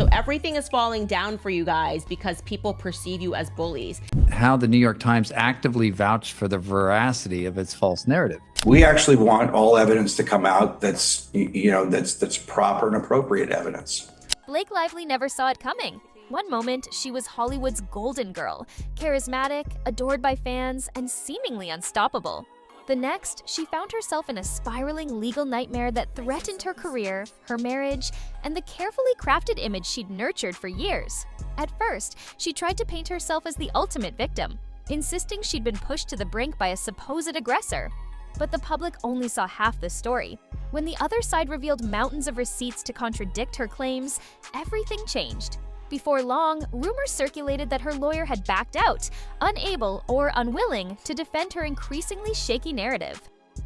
So everything is falling down for you guys because people perceive you as bullies. How the New York Times actively vouched for the veracity of its false narrative. We actually want all evidence to come out that's, that's proper and appropriate evidence. Blake Lively never saw it coming. One moment, she was Hollywood's golden girl, charismatic, adored by fans, and seemingly unstoppable. The next, she found herself in a spiraling legal nightmare that threatened her career, her marriage, and the carefully crafted image she'd nurtured for years. At first, she tried to paint herself as the ultimate victim, insisting she'd been pushed to the brink by a supposed aggressor. But the public only saw half the story. When the other side revealed mountains of receipts to contradict her claims, everything changed. Before long, rumors circulated that her lawyer had backed out, unable or unwilling to defend her increasingly shaky narrative.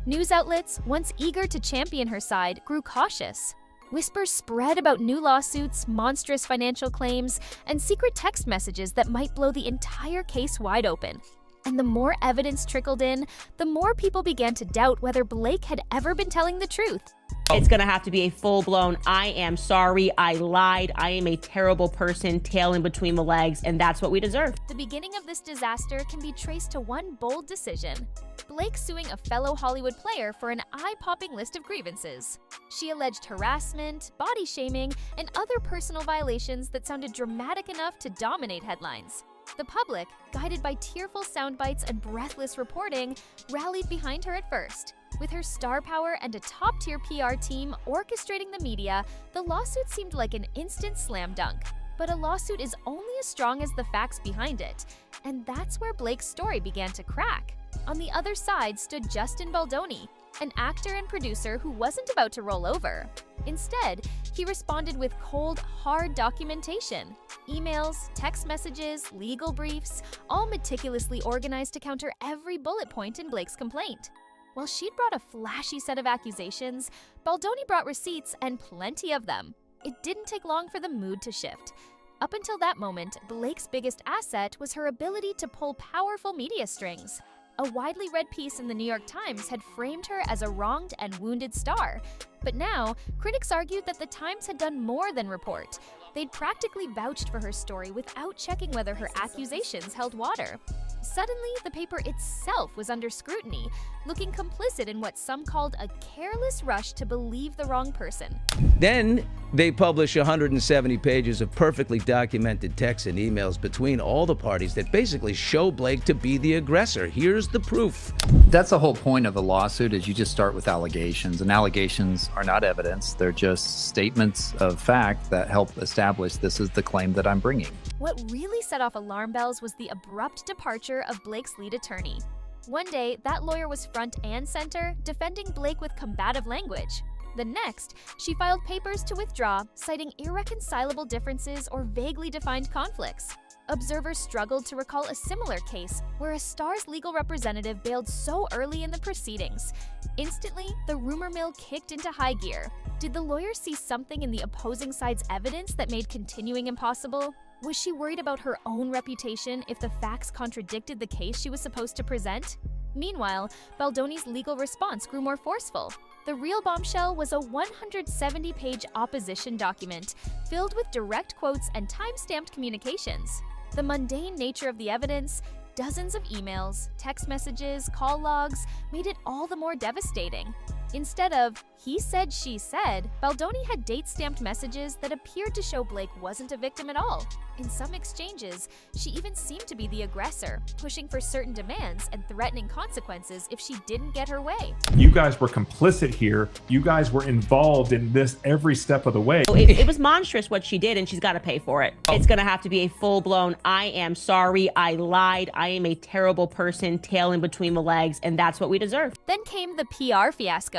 News outlets, once eager to champion her side, grew cautious. Whispers spread about new lawsuits, monstrous financial claims, and secret text messages that might blow the entire case wide open. And the more evidence trickled in, the more people began to doubt whether Blake had ever been telling the truth. It's gonna have to be a full-blown, I am sorry, I lied, I am a terrible person, tail in between the legs, and that's what we deserve. The beginning of this disaster can be traced to one bold decision: Blake suing a fellow Hollywood player for an eye-popping list of grievances. She alleged harassment, body shaming, and other personal violations that sounded dramatic enough to dominate headlines. The public, guided by tearful soundbites and breathless reporting, rallied behind her at first. With her star power and a top-tier PR team orchestrating the media, the lawsuit seemed like an instant slam dunk. But a lawsuit is only as strong as the facts behind it, and that's where Blake's story began to crack. On the other side stood Justin Baldoni, an actor and producer who wasn't about to roll over. Instead, he responded with cold, hard documentation. Emails, text messages, legal briefs, all meticulously organized to counter every bullet point in Blake's complaint. While she'd brought a flashy set of accusations, Baldoni brought receipts, and plenty of them. It didn't take long for the mood to shift. Up until that moment, Blake's biggest asset was her ability to pull powerful media strings. A widely read piece in the New York Times had framed her as a wronged and wounded star. But now, critics argued that the Times had done more than report. They'd practically vouched for her story without checking whether her accusations held water. Suddenly, the paper itself was under scrutiny, looking complicit in what some called a careless rush to believe the wrong person. Then they publish 170 pages of perfectly documented texts and emails between all the parties that basically show Blake to be the aggressor. Here's the proof. That's the whole point of a lawsuit, is you just start with allegations, and allegations are not evidence. They're just statements of fact that help establish this is the claim that I'm bringing. What really set off alarm bells was the abrupt departure of Blake's lead attorney. One day, that lawyer was front and center, defending Blake with combative language. The next, she filed papers to withdraw, citing irreconcilable differences or vaguely defined conflicts. Observers struggled to recall a similar case where a star's legal representative bailed so early in the proceedings. Instantly, the rumor mill kicked into high gear. Did the lawyer see something in the opposing side's evidence that made continuing impossible? Was she worried about her own reputation if the facts contradicted the case she was supposed to present? Meanwhile, Baldoni's legal response grew more forceful. The real bombshell was a 170-page opposition document filled with direct quotes and time-stamped communications. The mundane nature of the evidence, dozens of emails, text messages, call logs, made it all the more devastating. Instead of "he said, she said," Baldoni had date-stamped messages that appeared to show Blake wasn't a victim at all. In some exchanges, she even seemed to be the aggressor, pushing for certain demands and threatening consequences if she didn't get her way. You guys were complicit here. You guys were involved in this every step of the way. It was monstrous what she did, and she's got to pay for it. It's gonna have to be a full-blown, I am sorry, I lied, I am a terrible person, tail in between the legs, and that's what we deserve. Then came the PR fiasco.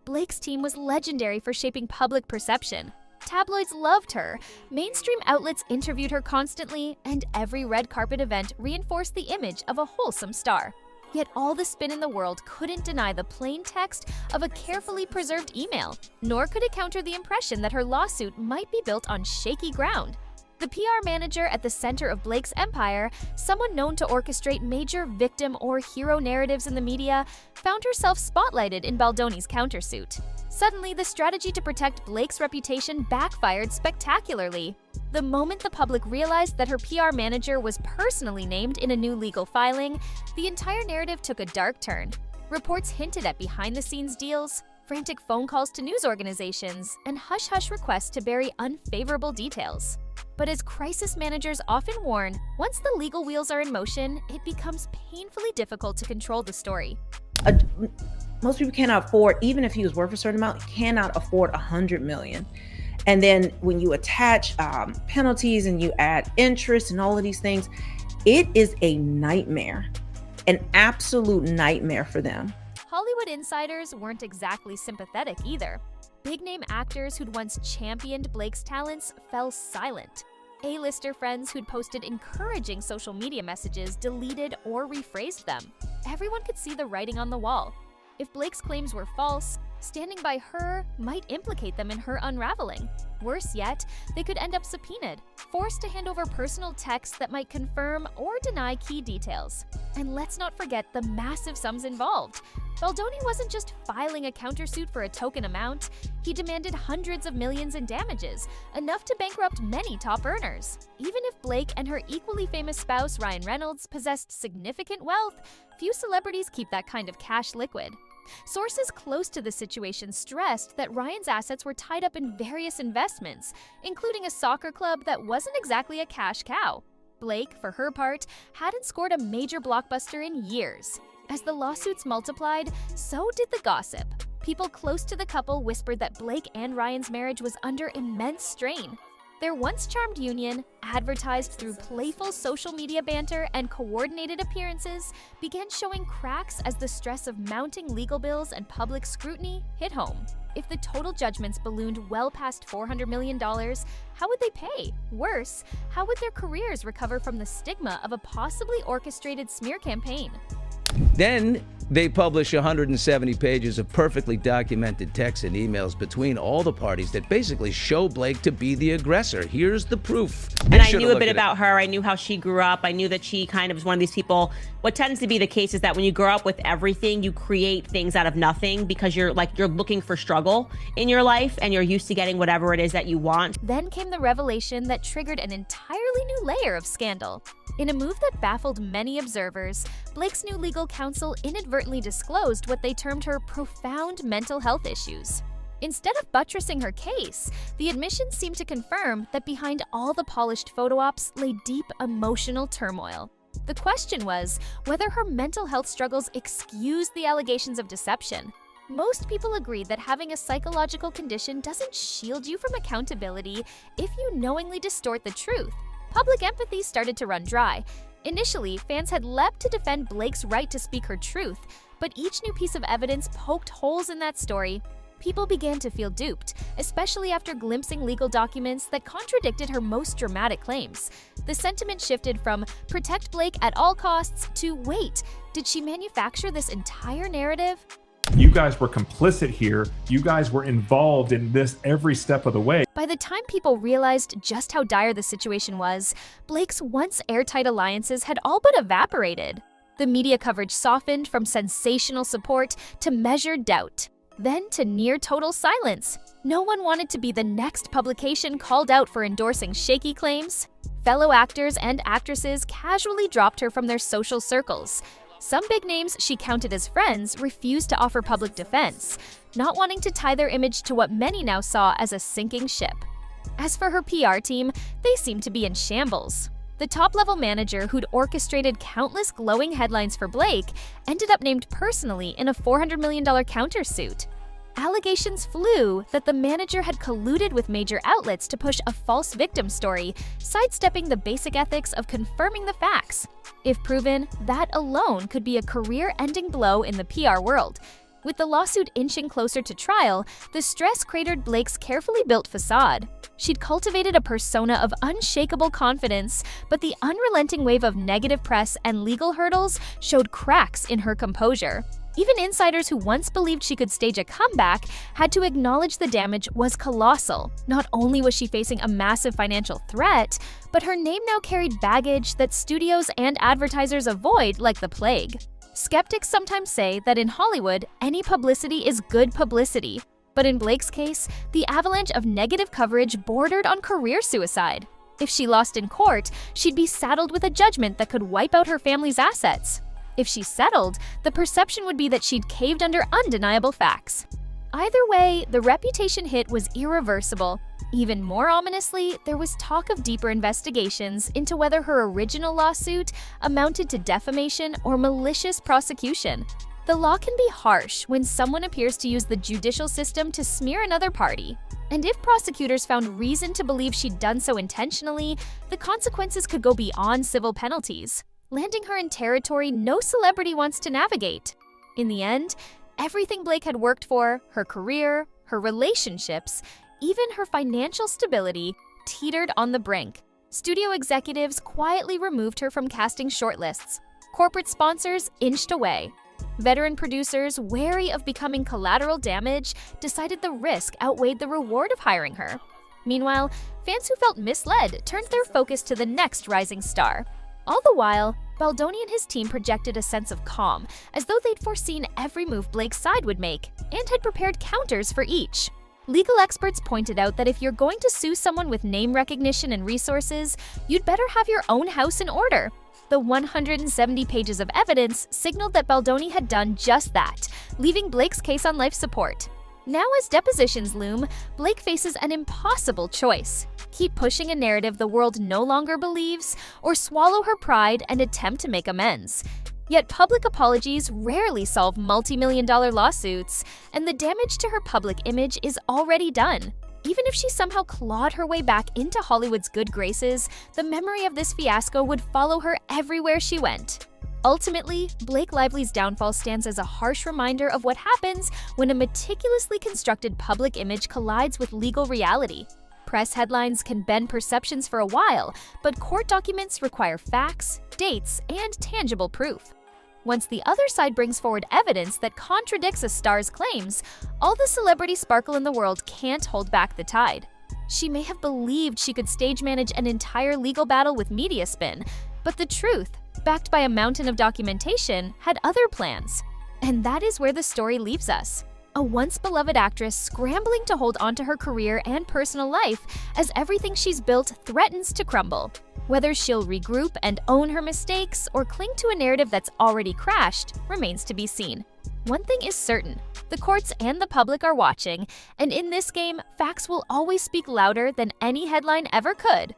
Blake's team was legendary for shaping public perception. Tabloids loved her, mainstream outlets interviewed her constantly, and every red carpet event reinforced the image of a wholesome star. Yet all the spin in the world couldn't deny the plain text of a carefully preserved email, nor could it counter the impression that her lawsuit might be built on shaky ground. The PR manager at the center of Blake's empire, someone known to orchestrate major victim or hero narratives in the media, found herself spotlighted in Baldoni's countersuit. Suddenly, the strategy to protect Blake's reputation backfired spectacularly. The moment the public realized that her PR manager was personally named in a new legal filing, the entire narrative took a dark turn. Reports hinted at behind-the-scenes deals, frantic phone calls to news organizations, and hush-hush requests to bury unfavorable details. But as crisis managers often warn, once the legal wheels are in motion, it becomes painfully difficult to control the story. Most people cannot afford, even if he was worth a certain amount, cannot afford $100 million. And then when you attach penalties and you add interest and all of these things, it is a nightmare, an absolute nightmare for them. Hollywood insiders weren't exactly sympathetic either. Big-name actors who'd once championed Blake's talents fell silent. A-lister friends who'd posted encouraging social media messages deleted or rephrased them. Everyone could see the writing on the wall. If Blake's claims were false, standing by her might implicate them in her unraveling. Worse yet, they could end up subpoenaed, forced to hand over personal texts that might confirm or deny key details. And let's not forget the massive sums involved. Baldoni wasn't just filing a countersuit for a token amount, he demanded hundreds of millions in damages, enough to bankrupt many top earners. Even if Blake and her equally famous spouse Ryan Reynolds possessed significant wealth, few celebrities keep that kind of cash liquid. Sources close to the situation stressed that Ryan's assets were tied up in various investments, including a soccer club that wasn't exactly a cash cow. Blake, for her part, hadn't scored a major blockbuster in years. As the lawsuits multiplied, so did the gossip. People close to the couple whispered that Blake and Ryan's marriage was under immense strain. Their once charmed union, advertised through playful social media banter and coordinated appearances, began showing cracks as the stress of mounting legal bills and public scrutiny hit home. If the total judgments ballooned well past $400 million, how would they pay? Worse, how would their careers recover from the stigma of a possibly orchestrated smear campaign? Then they publish 170 pages of perfectly documented texts and emails between all the parties that basically show Blake to be the aggressor. Here's the proof. And I knew a bit about her. I knew how she grew up. I knew that she kind of was one of these people. What tends to be the case is that when you grow up with everything, you create things out of nothing because you're looking for struggle in your life and you're used to getting whatever it is that you want. Then came the revelation that triggered an entirely new layer of scandal. In a move that baffled many observers, Blake's new legal counsel inadvertently disclosed what they termed her profound mental health issues. Instead of buttressing her case, the admission seemed to confirm that behind all the polished photo ops lay deep emotional turmoil. The question was whether her mental health struggles excused the allegations of deception. Most people agreed that having a psychological condition doesn't shield you from accountability if you knowingly distort the truth. Public empathy started to run dry. Initially, fans had leapt to defend Blake's right to speak her truth, but each new piece of evidence poked holes in that story. People began to feel duped, especially after glimpsing legal documents that contradicted her most dramatic claims. The sentiment shifted from protect Blake at all costs to wait, did she manufacture this entire narrative? You guys were complicit here. You guys were involved in this every step of the way. By the time people realized just how dire the situation was, Blake's once airtight alliances had all but evaporated. The media coverage softened from sensational support to measured doubt, then to near total silence. No one wanted to be the next publication called out for endorsing shaky claims. Fellow actors and actresses casually dropped her from their social circles. Some big names she counted as friends refused to offer public defense, not wanting to tie their image to what many now saw as a sinking ship. As for her PR team, they seemed to be in shambles. The top-level manager who'd orchestrated countless glowing headlines for Blake ended up named personally in a $400 million countersuit. Allegations flew that the manager had colluded with major outlets to push a false victim story, sidestepping the basic ethics of confirming the facts. If proven, that alone could be a career-ending blow in the PR world. With the lawsuit inching closer to trial, the stress cratered Blake's carefully built facade. She'd cultivated a persona of unshakable confidence, but the unrelenting wave of negative press and legal hurdles showed cracks in her composure. Even insiders who once believed she could stage a comeback had to acknowledge the damage was colossal. Not only was she facing a massive financial threat, but her name now carried baggage that studios and advertisers avoid like the plague. Skeptics sometimes say that in Hollywood, any publicity is good publicity. But in Blake's case, the avalanche of negative coverage bordered on career suicide. If she lost in court, she'd be saddled with a judgment that could wipe out her family's assets. If she settled, the perception would be that she'd caved under undeniable facts. Either way, the reputation hit was irreversible. Even more ominously, there was talk of deeper investigations into whether her original lawsuit amounted to defamation or malicious prosecution. The law can be harsh when someone appears to use the judicial system to smear another party. And if prosecutors found reason to believe she'd done so intentionally, the consequences could go beyond civil penalties, landing her in territory no celebrity wants to navigate. In the end, everything Blake had worked for, her career, her relationships, even her financial stability, teetered on the brink. Studio executives quietly removed her from casting shortlists. Corporate sponsors inched away. Veteran producers, wary of becoming collateral damage, decided the risk outweighed the reward of hiring her. Meanwhile, fans who felt misled turned their focus to the next rising star. All the while, Baldoni and his team projected a sense of calm, as though they'd foreseen every move Blake's side would make, and had prepared counters for each. Legal experts pointed out that if you're going to sue someone with name recognition and resources, you'd better have your own house in order. The 170 pages of evidence signaled that Baldoni had done just that, leaving Blake's case on life support. Now, as depositions loom, Blake faces an impossible choice: keep pushing a narrative the world no longer believes, or swallow her pride and attempt to make amends. Yet public apologies rarely solve multi-million-dollar lawsuits, and the damage to her public image is already done. Even if she somehow clawed her way back into Hollywood's good graces, the memory of this fiasco would follow her everywhere she went. Ultimately, Blake Lively's downfall stands as a harsh reminder of what happens when a meticulously constructed public image collides with legal reality. Press headlines can bend perceptions for a while, but court documents require facts, dates, and tangible proof. Once the other side brings forward evidence that contradicts a star's claims, all the celebrity sparkle in the world can't hold back the tide. She may have believed she could stage manage an entire legal battle with media spin, but the truth, backed by a mountain of documentation, had other plans. And that is where the story leaves us. A once beloved actress scrambling to hold onto her career and personal life as everything she's built threatens to crumble. Whether she'll regroup and own her mistakes or cling to a narrative that's already crashed remains to be seen. One thing is certain: the courts and the public are watching, and in this game, facts will always speak louder than any headline ever could.